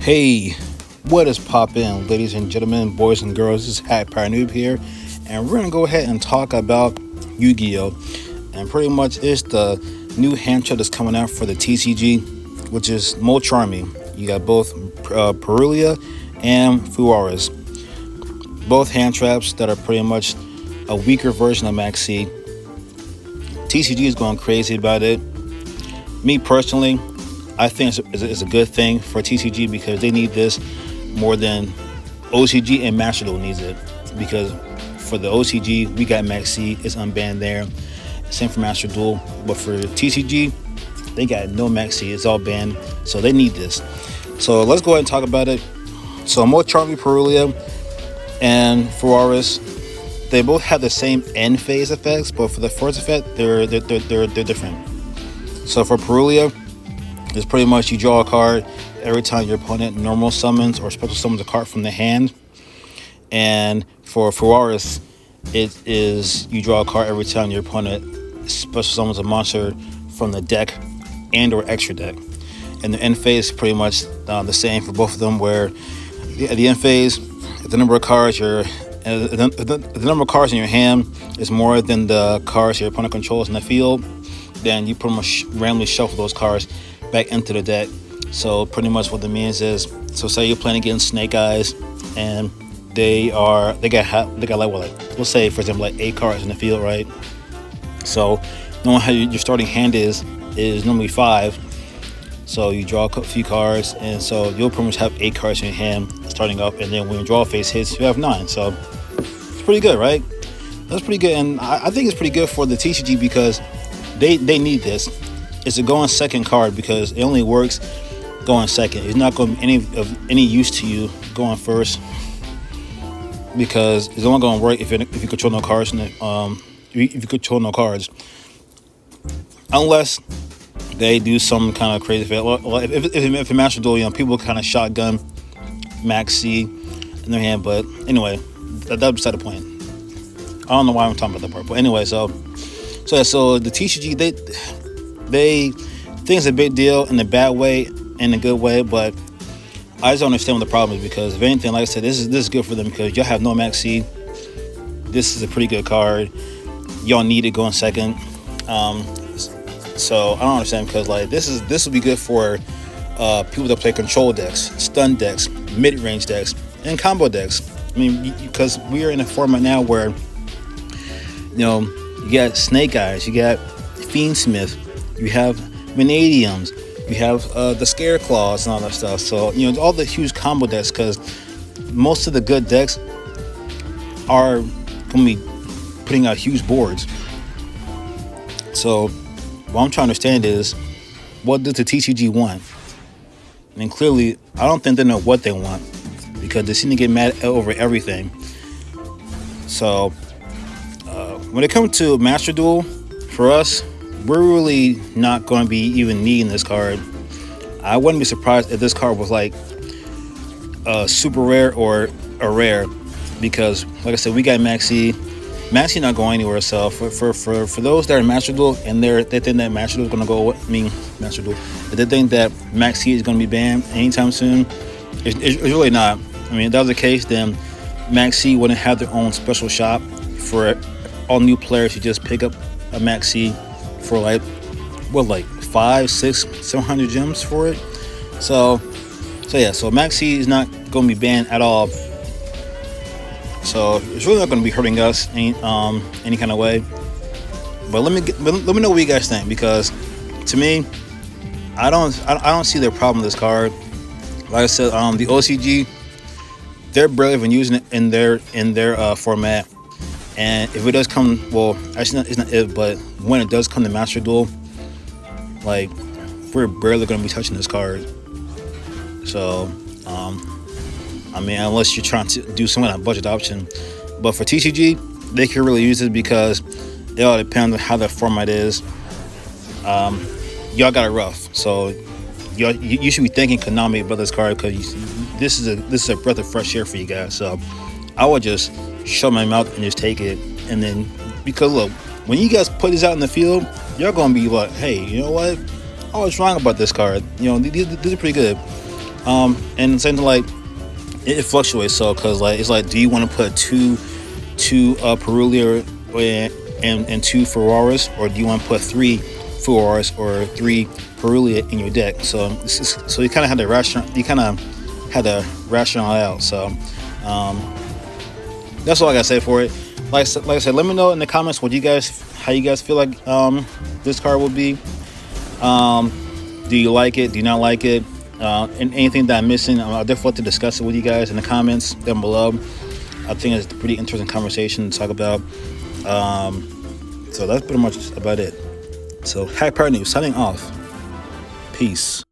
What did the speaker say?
Hey, what is poppin', ladies and gentlemen, boys and girls? This is Hat Power Noob here, and we're gonna go ahead and talk about Yu-Gi-Oh! And pretty much it's the new hand trap that's coming out for the TCG, which is Mo Charmy. You got both Perulia and Fuaris, both hand traps that are pretty much a weaker version of Maxi. TCG is going crazy about it. Me personally, I think it's a good thing for TCG because they need this more than OCG and Master Duel needs it. Because for the OCG, we got Maxi, it's unbanned there. Same for Master Duel. But for TCG, they got no Maxi, it's all banned. So they need this. So let's go ahead and talk about it. So Mo Charmy, Perulia, and Fuaris, they both have the same end phase effects, but for the first effect, they're different. So for Perulia, it's pretty much you draw a card every time your opponent normal summons or special summons a card from the hand. And for Fuaris, it is you draw a card every time your opponent special summons a monster from the deck and or extra deck. And the end phase is pretty much the same for both of them, where at the end phase, if the number of cards the number of cards in your hand is more than the cards your opponent controls in the field, then you pretty much randomly shuffle those cards back into the deck. So pretty much what that means is, so say you're playing against Snake Eyes, and they got like let's say for example like 8 cards in the field, right? So knowing how your starting hand is normally 5. So you draw a few cards, and so you'll pretty much have 8 cards in your hand starting up, and then when your draw phase hits, you have 9. So it's pretty good, right? That's pretty good, and I think it's pretty good for the TCG because they need this. It's a going second card because it only works going second. It's not going to be any use to you going first because it's only going to work if you control no cards. If you control no cards, unless they do some kind of crazy effect. If a Master Duel, people kind of shotgun Maxi in their hand. But anyway, that's beside the point. I don't know why I'm talking about that part. But anyway, so the TCG, they think it's a big deal in a bad way and a good way, but I just don't understand what the problem is, because if anything, like I said, this is good for them because y'all have no Maxi. This is a pretty good card. Y'all need it going second. So I don't understand, because like this will be good for people that play control decks, stun decks, mid-range decks, and combo decks. I mean, because we are in a format now where you got Snake Eyes, you got Fiendsmith, you have Vanadiums, you have the Scare Claws and all that stuff. So all the huge combo decks, because most of the good decks are gonna be putting out huge boards. So what I'm trying to understand is, what does the TCG want? I mean, clearly, I don't think they know what they want, because they seem to get mad over everything. So when it comes to Master Duel, for us, we're really not going to be even needing this card. I wouldn't be surprised if this card was like super rare or a rare, because like I said, we got Maxi not going anywhere. So for those that are Master Duel and they think that Master Duel is going to go, Master Duel, if they think that Maxi is going to be banned anytime soon, it's really not. I mean, if that was the case, then Maxi wouldn't have their own special shop for all new players to just pick up a Maxi for like 5, 6, 700 gems for it. So Maxi is not going to be banned at all. So it's really not going to be hurting us any kind of way. But let me know what you guys think, because to me, I don't see the problem with this card. Like I said, the OCG, they're barely even using it in their format. And if it does come, well, actually it's not if, but when it does come to Master Duel, like, we're barely going to be touching this card. So I mean, unless you're trying to do some kind of budget option. But for TCG, they can really use it because it all depends on how the format is. Y'all got it rough, so you should be thanking Konami about this card, because this is a breath of fresh air for you guys. So I would just shut my mouth and just take it. And then, because look, when you guys put this out in the field, you're gonna be like, hey, you know what? I was wrong about this card. These are pretty good. And something like it fluctuates. So because like it's like, do you want to put two Perulia and two Ferraris, or do you want to put three Ferraris or three Perulia in your deck? So so you kind of had to rational out. So that's all I gotta say for it. Like I said, let me know in the comments how you guys feel like this card will be. Do you like it? Do you not like it? And anything that I'm missing, I'll definitely like to discuss it with you guys in the comments down below. I think it's a pretty interesting conversation to talk about. So that's pretty much about it. So, Hack Power News signing off. Peace.